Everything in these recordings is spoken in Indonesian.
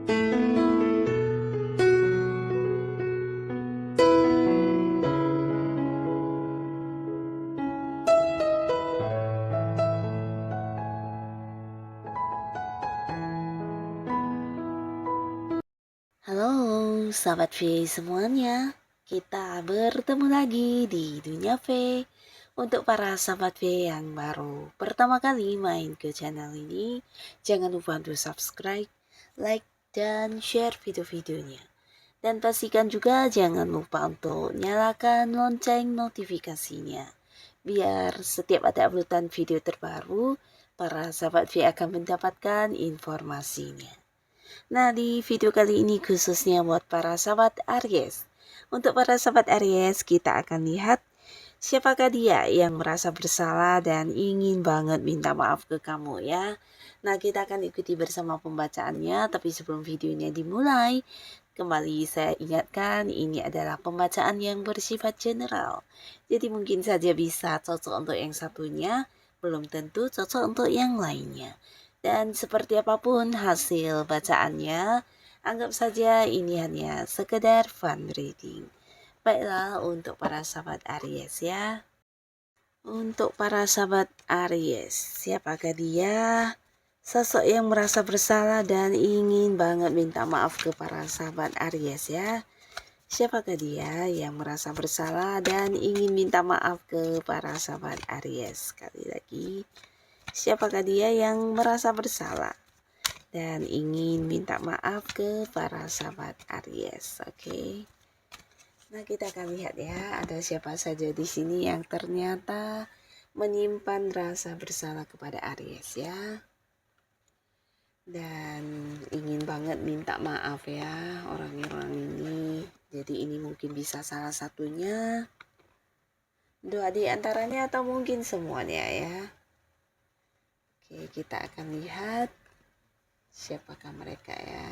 Halo, sahabat V semuanya. Kita bertemu lagi di Dunia V. Untuk para sahabat V yang baru pertama kali main ke channel ini, jangan lupa untuk subscribe, like, dan share video-videonya. Dan pastikan juga jangan lupa untuk nyalakan lonceng notifikasinya. Biar setiap ada uploadan video terbaru, para sahabat V akan mendapatkan informasinya. Nah, di video kali ini khususnya buat para sahabat Aries. Untuk para sahabat Aries, kita akan lihat siapakah dia yang merasa bersalah dan ingin banget minta maaf ke kamu ya. Nah, kita akan ikuti bersama pembacaannya, tapi sebelum videonya dimulai, kembali saya ingatkan ini adalah pembacaan yang bersifat general. Jadi mungkin saja bisa cocok untuk yang satunya, belum tentu cocok untuk yang lainnya. Dan seperti apapun hasil bacaannya, anggap saja ini hanya sekedar fun reading. Baiklah untuk para sahabat Aries ya. Untuk para sahabat Aries, siapakah dia? Sosok yang merasa bersalah dan ingin banget minta maaf ke para sahabat Aries ya. Siapakah dia yang merasa bersalah dan ingin minta maaf ke para sahabat Aries? Sekali lagi, siapakah dia yang merasa bersalah dan ingin minta maaf ke para sahabat Aries? Oke. Nah, kita akan lihat ya, ada siapa saja di sini yang ternyata menyimpan rasa bersalah kepada Aries ya. Dan ingin banget minta maaf ya orang-orang ini. Jadi ini mungkin bisa salah satunya, dua di antaranya atau mungkin semuanya ya. Oke, kita akan lihat siapakah mereka ya.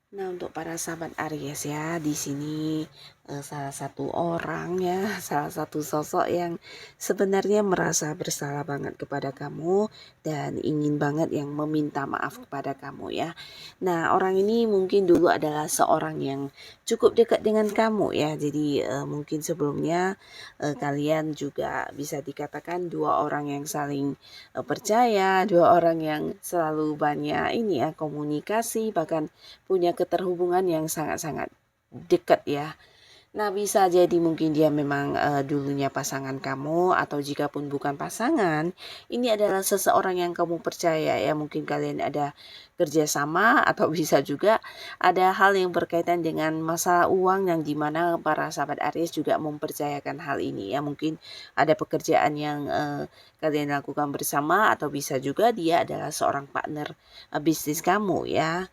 Nah, untuk para sahabat Aries ya, di sini salah satu orang ya, salah satu sosok yang sebenarnya merasa bersalah banget kepada kamu dan ingin banget yang meminta maaf kepada kamu ya. Nah, orang ini mungkin dulu adalah seorang yang cukup dekat dengan kamu ya. Jadi mungkin sebelumnya kalian juga bisa dikatakan dua orang yang saling percaya, dua orang yang selalu banyak ini ya komunikasi, bahkan punya keterhubungan yang sangat-sangat dekat ya. Nah, bisa jadi mungkin dia memang dulunya pasangan kamu, atau jika pun bukan pasangan, ini adalah seseorang yang kamu percaya ya. Mungkin kalian ada kerjasama atau bisa juga ada hal yang berkaitan dengan masalah uang yang dimana para sahabat Aries juga mempercayakan hal ini ya. Mungkin ada pekerjaan yang kalian lakukan bersama, atau bisa juga dia adalah seorang partner bisnis kamu ya.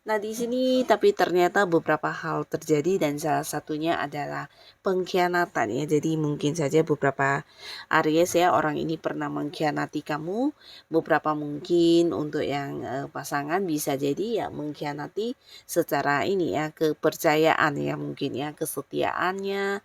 Nah, di sini tapi ternyata beberapa hal terjadi dan salah satunya adalah pengkhianatan ya. Jadi mungkin saja beberapa Aries ya, orang ini pernah mengkhianati kamu. Beberapa mungkin untuk yang pasangan bisa jadi ya mengkhianati secara ini ya, kepercayaan ya, mungkin ya, kesetiaannya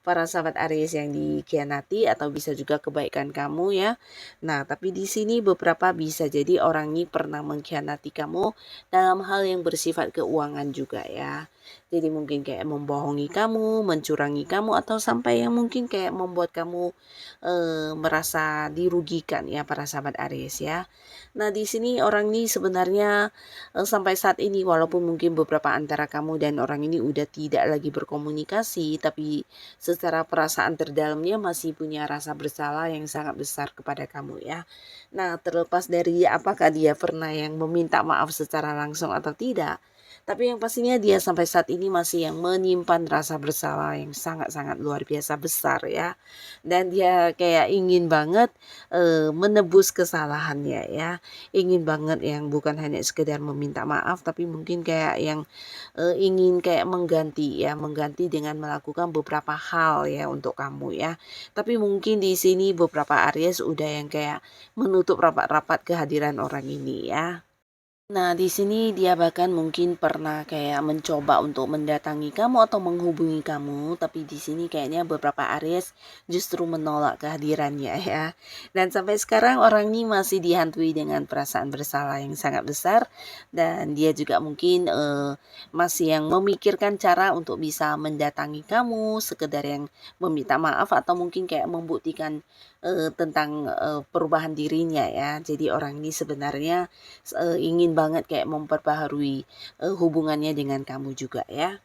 para sahabat Aries yang dikhianati, atau bisa juga kebaikan kamu ya. Nah, tapi di sini beberapa bisa jadi orang ini pernah mengkhianati kamu dalam hal yang bersifat keuangan juga ya. Jadi mungkin kayak membohongi kamu, mencurangi kamu, atau sampai yang mungkin kayak membuat kamu merasa dirugikan ya para sahabat Aries ya. Nah, di sini orang ini sebenarnya sampai saat ini walaupun mungkin beberapa antara kamu dan orang ini udah tidak lagi berkomunikasi, tapi secara perasaan terdalamnya masih punya rasa bersalah yang sangat besar kepada kamu ya. Nah, terlepas dari apakah dia pernah yang meminta maaf secara langsung atau tidak, tapi yang pastinya dia sampai saat ini masih yang menyimpan rasa bersalah yang sangat-sangat luar biasa besar ya. Dan dia kayak ingin banget menebus kesalahannya ya. Ingin banget yang bukan hanya sekedar meminta maaf, tapi mungkin kayak yang ingin kayak mengganti dengan melakukan beberapa hal ya untuk kamu ya. Tapi mungkin di sini beberapa Aries udah yang kayak menutup rapat-rapat kehadiran orang ini ya. Nah, di sini dia bahkan mungkin pernah kayak mencoba untuk mendatangi kamu atau menghubungi kamu, tapi di sini kayaknya beberapa Aries justru menolak kehadirannya ya. Dan sampai sekarang orang ini masih dihantui dengan perasaan bersalah yang sangat besar dan dia juga mungkin masih yang memikirkan cara untuk bisa mendatangi kamu, sekedar yang meminta maaf atau mungkin kayak membuktikan tentang perubahan dirinya ya. Jadi orang ini sebenarnya ingin banget kayak memperbaharui, hubungannya dengan kamu juga ya.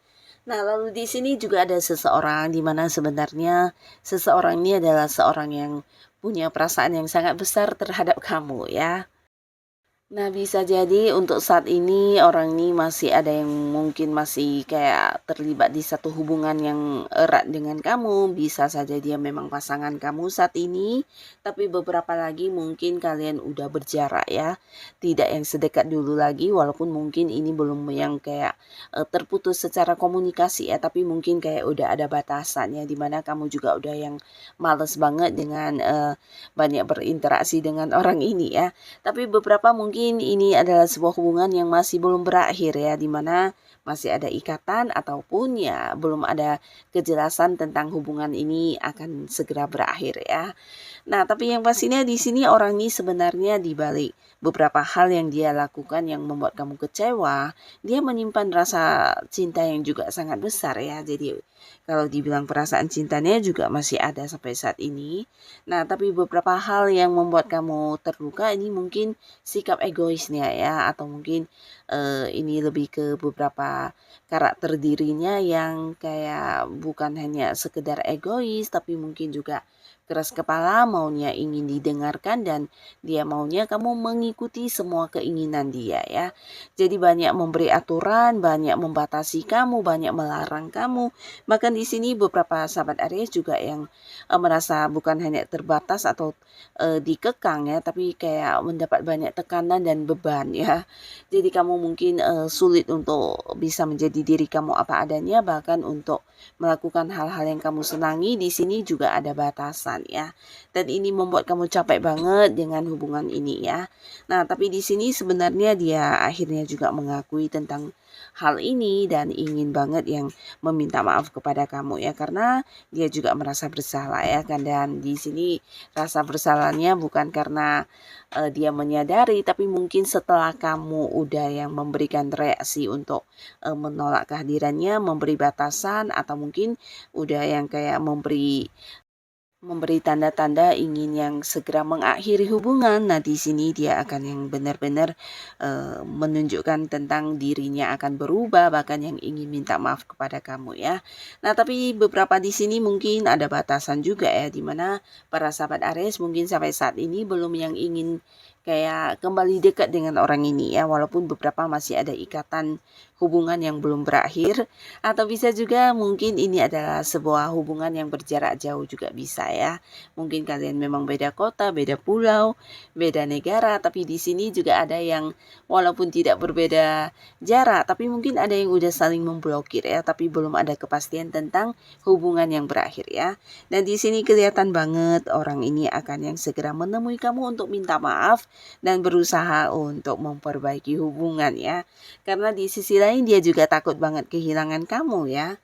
Nah, lalu di sini juga ada seseorang di mana sebenarnya seseorang ini adalah seorang yang punya perasaan yang sangat besar terhadap kamu ya. Nah, bisa jadi untuk saat ini orang ini masih ada yang mungkin masih kayak terlibat di satu hubungan yang erat dengan kamu. Bisa saja dia memang pasangan kamu saat ini, tapi beberapa lagi mungkin kalian udah berjarak ya. Tidak yang sedekat dulu lagi, walaupun mungkin ini belum yang kayak terputus secara komunikasi ya, tapi mungkin kayak udah ada batasannya di mana kamu juga udah yang males banget dengan banyak berinteraksi dengan orang ini ya. Tapi beberapa mungkin ini adalah sebuah hubungan yang masih belum berakhir ya, di mana masih ada ikatan ataupun ya belum ada kejelasan tentang hubungan ini akan segera berakhir ya. Nah, tapi yang pastinya di sini orang ini sebenarnya di balik beberapa hal yang dia lakukan yang membuat kamu kecewa, dia menyimpan rasa cinta yang juga sangat besar ya. Jadi kalau dibilang perasaan cintanya juga masih ada sampai saat ini. Nah, tapi beberapa hal yang membuat kamu terluka ini mungkin sikap egoisnya ya, atau mungkin ini lebih ke beberapa karakter dirinya yang kayak bukan hanya sekedar egois, tapi mungkin juga keras kepala, maunya ingin didengarkan dan dia maunya kamu mengikuti semua keinginan dia ya. Jadi banyak memberi aturan, banyak membatasi kamu, banyak melarang kamu. Bahkan di sini beberapa sahabat Aries juga yang merasa bukan hanya terbatas atau dikekang ya, tapi kayak mendapat banyak tekanan dan beban ya. Jadi kamu mungkin sulit untuk bisa menjadi diri kamu apa adanya, bahkan untuk melakukan hal-hal yang kamu senangi di sini juga ada batasan ya. Dan ini membuat kamu capek banget dengan hubungan ini ya. Nah, tapi di sini sebenarnya dia akhirnya juga mengakui tentang hal ini dan ingin banget yang meminta maaf kepada kamu ya, karena dia juga merasa bersalah ya kan. Dan di sini rasa bersalahnya bukan karena dia menyadari, tapi mungkin setelah kamu udah yang memberikan reaksi untuk menolak kehadirannya, memberi batasan atau mungkin udah yang kayak memberi tanda-tanda ingin yang segera mengakhiri hubungan. Nah, di sini dia akan yang benar-benar menunjukkan tentang dirinya akan berubah, bahkan yang ingin minta maaf kepada kamu ya. Nah, tapi beberapa di sini mungkin ada batasan juga ya, di mana para sahabat Aries mungkin sampai saat ini belum yang ingin kayak kembali dekat dengan orang ini ya, walaupun beberapa masih ada ikatan hubungan yang belum berakhir, atau bisa juga mungkin ini adalah sebuah hubungan yang berjarak jauh juga bisa ya. Mungkin kalian memang beda kota, beda pulau, beda negara, tapi di sini juga ada yang walaupun tidak berbeda jarak, tapi mungkin ada yang udah saling memblokir ya, tapi belum ada kepastian tentang hubungan yang berakhir ya. Dan di sini kelihatan banget orang ini akan yang segera menemui kamu untuk minta maaf dan berusaha untuk memperbaiki hubungan ya. Karena di sisi lain dia juga takut banget kehilangan kamu ya.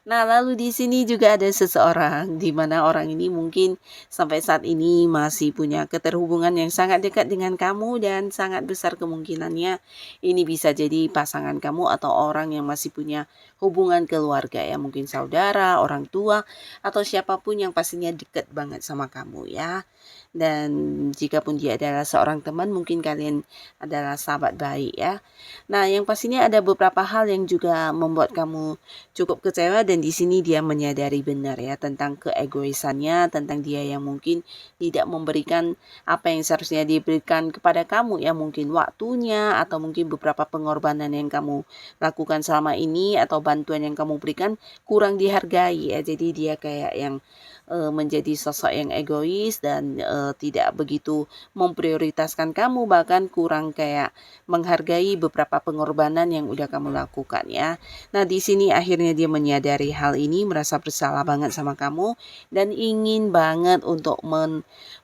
Nah, lalu di sini juga ada seseorang di mana orang ini mungkin sampai saat ini masih punya keterhubungan yang sangat dekat dengan kamu dan sangat besar kemungkinannya ini bisa jadi pasangan kamu atau orang yang masih punya hubungan keluarga ya, mungkin saudara, orang tua, atau siapapun yang pastinya dekat banget sama kamu ya. Dan jika pun dia adalah seorang teman, mungkin kalian adalah sahabat baik ya. Nah, yang pastinya ada beberapa hal yang juga membuat kamu cukup kecewa dan di sini dia menyadari benar ya tentang keegoisannya, tentang dia yang mungkin tidak memberikan apa yang seharusnya diberikan kepada kamu ya, mungkin waktunya atau mungkin beberapa pengorbanan yang kamu lakukan selama ini atau bantuan yang kamu berikan kurang dihargai ya. Jadi dia kayak yang menjadi sosok yang egois dan mungkin tidak begitu memprioritaskan kamu, bahkan kurang kayak menghargai beberapa pengorbanan yang udah kamu lakukan ya. Nah, di sini akhirnya dia menyadari hal ini, merasa bersalah banget sama kamu dan ingin banget untuk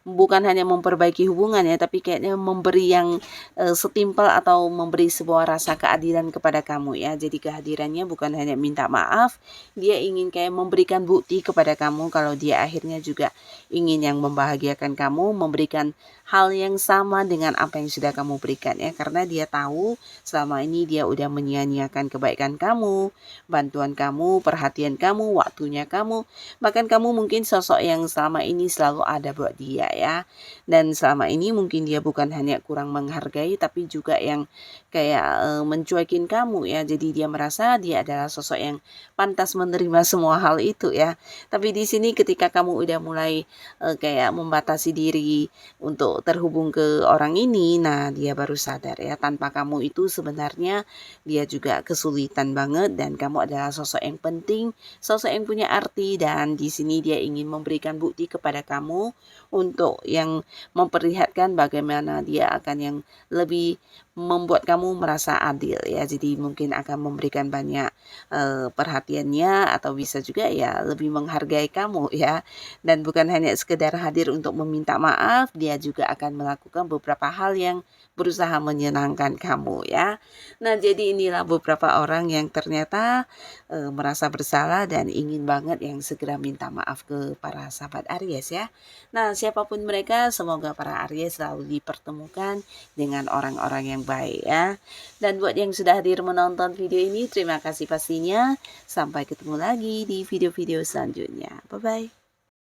bukan hanya memperbaiki hubungan ya, tapi kayaknya memberi yang setimpal atau memberi sebuah rasa keadilan kepada kamu ya. Jadi kehadirannya bukan hanya minta maaf, dia ingin kayak memberikan bukti kepada kamu kalau dia akhirnya juga ingin yang membahagiakan kamu, memberikan hal yang sama dengan apa yang sudah kamu berikan ya, karena dia tahu selama ini dia udah menyia-nyiakan kebaikan kamu, bantuan kamu, perhatian kamu, waktunya kamu, bahkan kamu mungkin sosok yang selama ini selalu ada buat dia ya. Dan selama ini mungkin dia bukan hanya kurang menghargai tapi juga yang kayak mencuekin kamu ya. Jadi dia merasa dia adalah sosok yang pantas menerima semua hal itu ya. Tapi di sini ketika kamu udah mulai kayak membatasi diri untuk terhubung ke orang ini, nah dia baru sadar ya, tanpa kamu itu sebenarnya dia juga kesulitan banget dan kamu adalah sosok yang penting, sosok yang punya arti, dan di sini dia ingin memberikan bukti kepada kamu untuk yang memperlihatkan bagaimana dia akan yang lebih membuat kamu merasa adil ya. Jadi mungkin akan memberikan banyak perhatiannya, atau bisa juga ya lebih menghargai kamu ya. Dan bukan hanya sekedar hadir untuk meminta maaf, dia juga akan melakukan beberapa hal yang berusaha menyenangkan kamu ya. Nah, jadi inilah beberapa orang yang ternyata merasa bersalah dan ingin banget yang segera minta maaf ke para sahabat Aries ya. Nah, siapapun mereka, semoga para Aries selalu dipertemukan dengan orang-orang yang baik ya. Dan buat yang sudah hadir menonton video ini, terima kasih pastinya. Sampai ketemu lagi di video-video selanjutnya. Bye-bye.